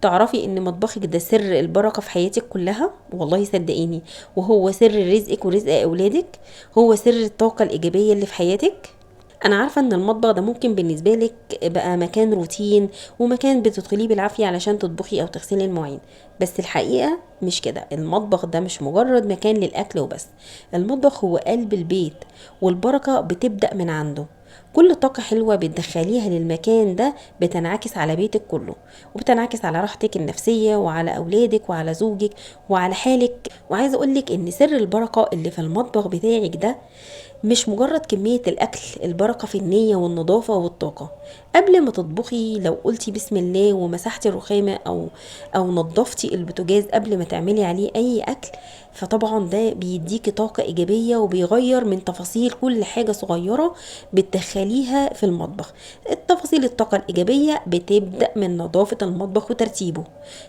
تعرفي ان مطبخك ده سر البركة في حياتك كلها؟ والله صدقيني، وهو سر رزقك ورزق اولادك، هو سر الطاقة الايجابية اللي في حياتك. انا عارفة ان المطبخ ده ممكن بالنسبة لك بقى مكان روتين، ومكان بتدخليه بالعافية علشان تطبخي او تغسلي المواعين، بس الحقيقة مش كده. المطبخ ده مش مجرد مكان للاكل وبس، المطبخ هو قلب البيت، والبركة بتبدأ من عنده. كل طاقة حلوة بتدخليها للمكان ده بتنعكس على بيتك كله، وبتنعكس على راحتك النفسية وعلى أولادك وعلى زوجك وعلى حالك. وعايزة أقولك إن سر البركة اللي في المطبخ بتاعك ده مش مجرد كمية الأكل، البركة في النية والنظافة والطاقة. قبل ما تطبخي لو قلتي بسم الله ومسحتي الرخامة أو نظفتي البوتاجاز قبل ما تعملي عليه أي أكل، فطبعا ده بيديكي طاقة إيجابية وبيغير من تفاصيل كل حاجة صغيرة بتدخليها في المطبخ. التفاصيل الطاقة الإيجابية بتبدأ من نظافة المطبخ وترتيبه.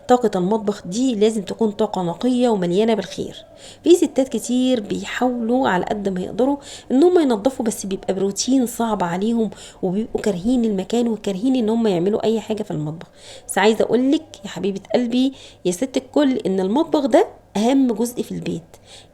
طاقة المطبخ دي لازم تكون طاقة نقية ومليانة بالخير. في ستات كتير بيحاولوا على قد ما يقدروا ان هم ينظفوا، بس بيبقى بروتين صعب عليهم، وبيبقوا كارهين المكان وكارهين ان هم يعملوا اي حاجة في المطبخ. بس عايزة اقولك يا حبيبة قلبي يا ست الكل ان المطبخ ده اهم جزء في البيت.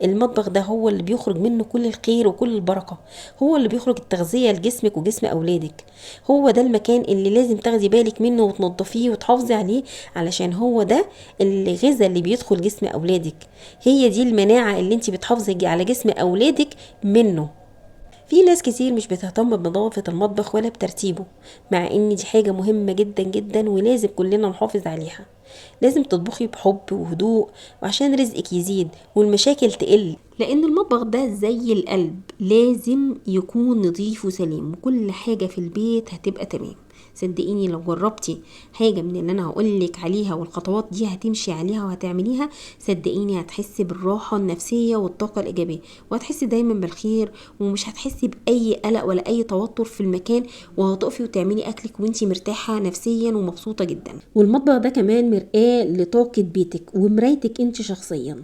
المطبخ ده هو اللي بيخرج منه كل الخير وكل البركة، هو اللي بيخرج التغذية لجسمك وجسم اولادك. هو ده المكان اللي لازم تاخدي بالك منه وتنظفيه وتحافظي عليه، علشان هو ده الغذاء اللي بيدخل جسم اولادك، هي دي المناعة اللي انت بتحافظي على جسم اولادك منه. في ناس كتير مش بتهتم بنظافة المطبخ ولا بترتيبه، مع ان دي حاجة مهمة جدا جدا ولازم كلنا نحافظ عليها. لازم تطبخي بحب وهدوء، وعشان رزقك يزيد والمشاكل تقل، لان المطبخ ده زي القلب، لازم يكون نظيف وسليم، وكل حاجة في البيت هتبقى تمام. صدقيني لو جربتي حاجة من اللي انا هقولك عليها والخطوات دي هتمشي عليها وهتعمليها، صدقيني هتحسي بالراحة النفسية والطاقة الإيجابية، وهتحسي دايما بالخير، ومش هتحسي بأي قلق ولا أي توتر في المكان، وهتقفي وتعملي أكلك وانتي مرتاحة نفسيا ومبسوطة جدا. والمطبخ ده كمان مرآة لطاقة بيتك ومرايتك انت شخصيا.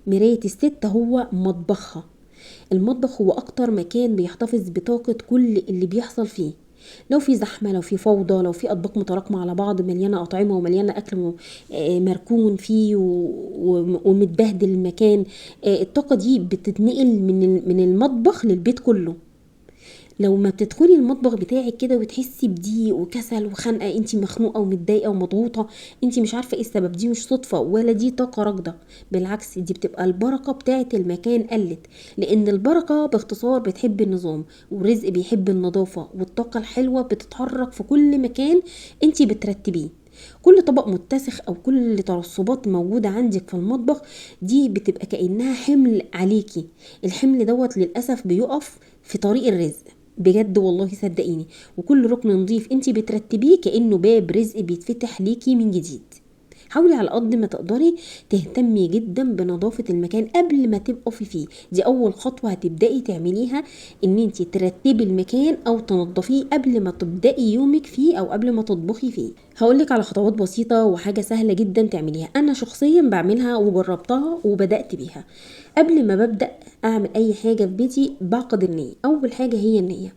مراية الست هو مطبخها. المطبخ هو أكتر مكان بيحتفظ بطاقة كل اللي بيحصل فيه. لو في زحمة، لو في فوضى، لو في أطباق متراكمة على بعض مليانة أطعمة ومليانة أكل مركون فيه ومتبهدل المكان، الطاقة دي بتتنقل من المطبخ للبيت كله. لو ما بتدخلي المطبخ بتاعك كده وتحسي بضيق وكسل وخنقه، انت مخنوقه ومتضايقه ومضغوطه، انت مش عارفه ايه السبب، دي مش صدفه ولا دي طاقه راكده، بالعكس دي بتبقى البركه بتاعه المكان قلت. لان البركه باختصار بتحب النظام، والرزق بيحب النظافه، والطاقه الحلوه بتتحرك في كل مكان انت بترتبيه. كل طبق متسخ او كل ترسبات موجودة عندك في المطبخ دي بتبقى كأنها حمل عليكي. الحمل دوت للأسف بيقف في طريق الرزق، بجد والله صدقيني. وكل ركن نظيف انتي بترتبيه كأنه باب رزق بيتفتح ليكي من جديد. حاولي على قد ما تقدري تهتمي جدا بنظافة المكان قبل ما تقفي فيه. دي اول خطوة هتبدأي تعمليها، ان انتي ترتبي المكان او تنظفيه قبل ما تبدأي يومك فيه او قبل ما تطبخي فيه. هقولك على خطوات بسيطة وحاجة سهلة جدا تعمليها، انا شخصيا بعملها وجربتها وبدأت بيها. قبل ما ببدأ اعمل اي حاجة في بيتي بعقد النية. اول حاجة هي النية.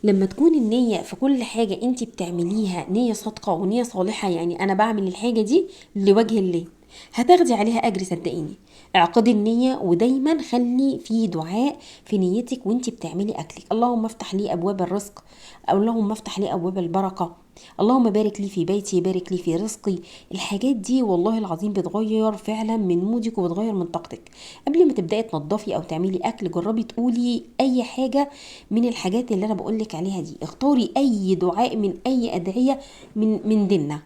لما تكون النية في كل حاجة انت بتعمليها نية صادقة ونية صالحة، يعني انا بعمل الحاجة دي لوجه الله، هتاخدي عليها اجر صدقيني. اعقدي النية، ودايما خلي في دعاء في نيتك وانت بتعملي اكلك. اللهم افتح لي ابواب الرزق، او اللهم افتح لي ابواب البركة، اللهم بارك لي في بيتي، بارك لي في رزقي. الحاجات دي والله العظيم بتغير فعلا من مودك وبتغير من طاقتك. قبل ما تبداي تنظفي او تعملي اكل جربي تقولي اي حاجه من الحاجات اللي انا بقولك عليها دي. اختاري اي دعاء من اي ادعيه من ديننا.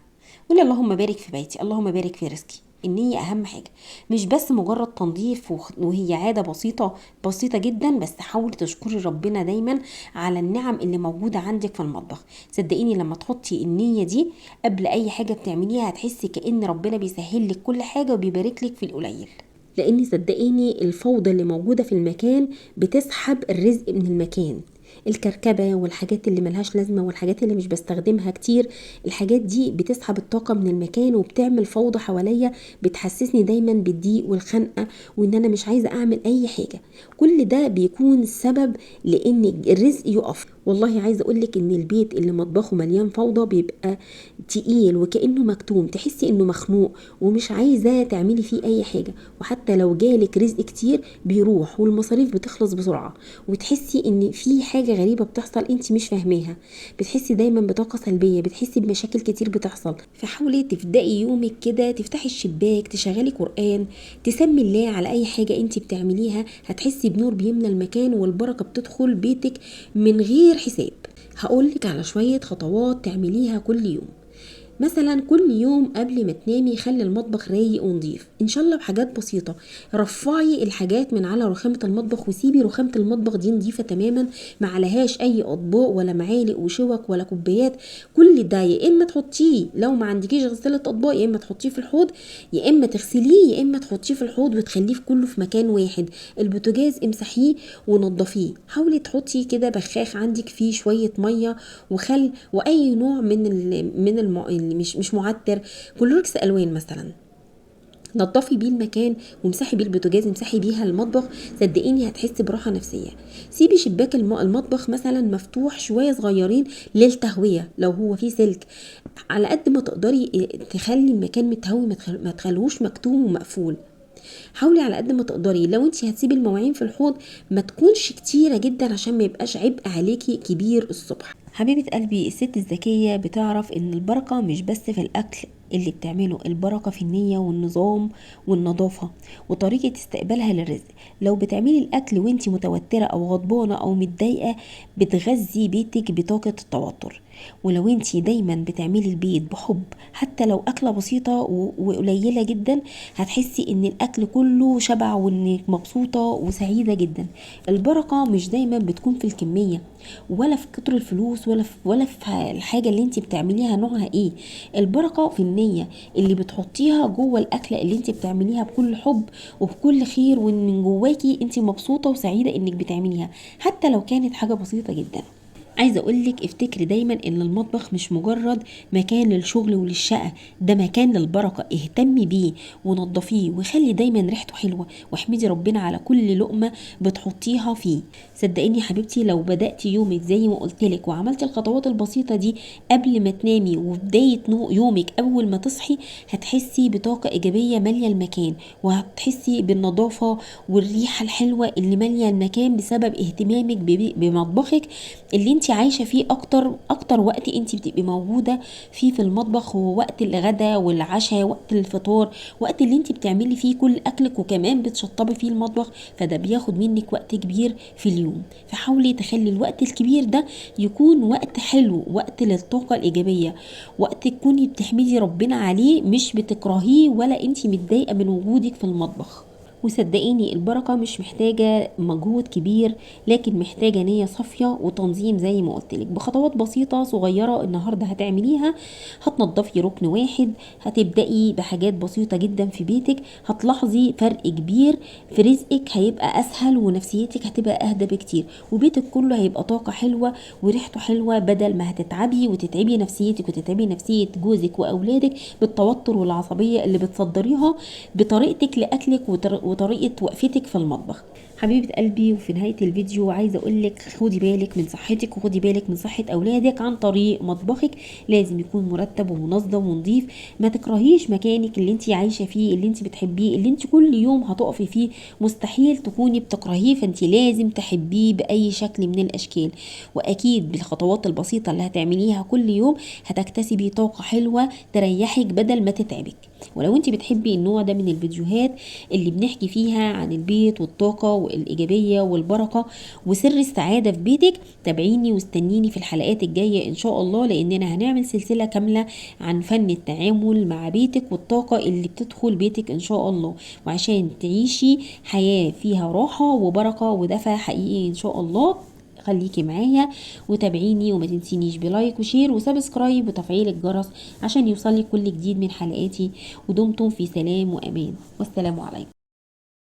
قولي اللهم بارك في بيتي، اللهم بارك في رزقي. النية أهم حاجة، مش بس مجرد تنظيف وهي عادة بسيطة بسيطة جدا، بس حاولي تشكري ربنا دايما على النعم اللي موجودة عندك في المطبخ. صدقيني لما تحطي النية دي قبل أي حاجة بتعمليها هتحسي كأن ربنا بيسهل لك كل حاجة وبيبارك لك في القليل. لأن صدقيني الفوضى اللي موجودة في المكان بتسحب الرزق من المكان. الكركبة والحاجات اللي ملهاش لازمة والحاجات اللي مش بستخدمها كتير، الحاجات دي بتسحب الطاقة من المكان وبتعمل فوضى حواليا، بتحسسني دايما بالضيق والخنقة وان انا مش عايزة اعمل اي حاجة. كل ده بيكون سبب لان الرزق يقف. والله عايزه اقولك ان البيت اللي مطبخه مليان فوضى بيبقى تقيل وكانه مكتوم، تحسي انه مخنوق ومش عايزه تعملي فيه اي حاجه، وحتى لو جالك رزق كتير بيروح والمصاريف بتخلص بسرعه، وتحسي ان في حاجه غريبه بتحصل انت مش فاهماها، بتحسي دايما بطاقه سلبيه، بتحسي بمشاكل كتير بتحصل. فحاولي تبداي يومك كده، تفتحي الشباك، تشغلي قران، تسمي الله على اي حاجه انت بتعمليها، هتحسي بنور بيملى المكان والبركه بتدخل بيتك من غير حساب. هقولك على شويه خطوات تعمليها كل يوم. مثلا كل يوم قبل ما تنامي خلي المطبخ رايق ونضيف، ان شاء الله بحاجات بسيطه. رفعي الحاجات من على رخامه المطبخ وسيبي رخامه المطبخ دي نضيفه تماما، ما عليهاش اي اطباق ولا معالق وشوك ولا كوبايات. كل ده يا اما تحطيه لو ما عندكيش غساله اطباق، يا اما تحطيه في الحوض، يا اما تغسليه، يا اما تحطيه في الحوض وتخليه في كله في مكان واحد. البوتاجاز امسحيه ونضفيه. حاولي تحطي كده بخاخ عندك فيه شويه ميه وخل واي نوع اللي مش معتر، كلوركس الوان مثلا، نضفي بيه المكان وامسحي بيه البوتاجاز، امسحي بيها المطبخ، صدقيني هتحسي براحه نفسيه. سيبي شباك المطبخ مثلا مفتوح شويه صغيرين للتهويه لو هو فيه سلك، على قد ما تقدري تخلي المكان متهوي، ما تخلوش مكتوم ومقفول. حاولي على قد ما تقدري لو انت هتسيبي المواعين في الحوض ما تكونش كتيره جدا عشان ما يبقاش عبء عليكي كبير الصبح. حبيبه قلبي، الست الذكيه بتعرف ان البركه مش بس في الاكل اللي بتعمله، البركه في النيه والنظام والنظافه وطريقه استقبالها للرزق. لو بتعملي الاكل وانت متوتره او غضبانه او متضايقه بتغذي بيتك بطاقه التوتر. ولو انت دايما بتعملي البيت بحب حتى لو اكله بسيطه وقليله جدا، هتحسي ان الاكل كله شبع وانك مبسوطه وسعيده جدا. البركه مش دايما بتكون في الكميه ولا في كتر الفلوس ولا في الحاجه اللي انت بتعمليها نوعها ايه. البركه في النيه اللي بتحطيها جوه الاكله اللي انت بتعمليها بكل حب وبكل خير، وان من جواكي انت مبسوطه وسعيده انك بتعمليها حتى لو كانت حاجه بسيطه جدا. عايزه اقولك افتكري دايما ان المطبخ مش مجرد مكان للشغل وللشقه، ده مكان للبركه. اهتمي بيه ونضفيه وخلي دايما ريحته حلوه، واحمدي ربنا على كل لقمه بتحطيها فيه. صدقيني يا حبيبتي لو بداتي يومك زي ما قلتلك وعملتي الخطوات البسيطه دي قبل ما تنامي وبدايه يومك اول ما تصحي، هتحسي بطاقه ايجابيه ماليه المكان، وهتحسي بالنظافه والريحه الحلوه اللي ماليه المكان بسبب اهتمامك بمطبخك اللي انت عايشه فيه. اكتر وقت انت بتبقي موجوده فيه في المطبخ هو وقت الغداء والعشاء، وقت الفطار، وقت اللي انت بتعملي فيه كل اكلك وكمان بتشطبي فيه المطبخ، فده بياخد منك وقت كبير في اليوم. فحاولي تخلي الوقت الكبير ده يكون وقت حلو، وقت للطاقه الايجابيه، وقت تكوني بتحمدي ربنا عليه مش بتكرهيه ولا انت متضايقه من وجودك في المطبخ. وصدقيني البركة مش محتاجة مجهود كبير، لكن محتاجة نية صافية وتنظيم زي ما قلتلك. بخطوات بسيطة صغيرة النهاردة هتعمليها، هتنضفي ركن واحد، هتبدأي بحاجات بسيطة جدا في بيتك، هتلاحظي فرق كبير في رزقك، هيبقى أسهل ونفسيتك هتبقى أهدى بكتير، وبيتك كله هيبقى طاقة حلوة وريحته حلوة، بدل ما هتتعبي وتتعبي نفسيتك وتتعبي نفسية جوزك وأولادك بالتوتر والعصبية اللي بتصدريها بطريقتك لأكلك وطريقة وقفتك في المطبخ. حبيبة قلبي، وفي نهاية الفيديو عايزة اقولك خدي بالك من صحتك وخدي بالك من صحة اولادك عن طريق مطبخك. لازم يكون مرتب ومنظم ونظيف، ما تكرهيش مكانك اللي انت عايشة فيه، اللي انت بتحبيه، اللي انت كل يوم هتقفي فيه، مستحيل تكوني بتكرهيه، فانت لازم تحبيه بأي شكل من الاشكال. واكيد بالخطوات البسيطة اللي هتعمليها كل يوم هتكتسبي طاقة حلوة تريحك بدل ما تتعبك. ولو انت بتحبي النوع ده من الفيديوهات اللي بنحكي فيها عن البيت والطاقة والإيجابية والبركة وسر السعادة في بيتك، تابعيني واستنيني في الحلقات الجاية إن شاء الله، لأننا هنعمل سلسلة كاملة عن فن التعامل مع بيتك والطاقة اللي بتدخل بيتك إن شاء الله، وعشان تعيشي حياة فيها راحة وبركة ودفى حقيقي إن شاء الله. خليكي معايا وتابعيني، وما تنسينيش بلايك وشير وسبسكرايب وتفعيل الجرس عشان يوصلك كل جديد من حلقاتي. ودمتم في سلام وأمان، والسلام عليكم.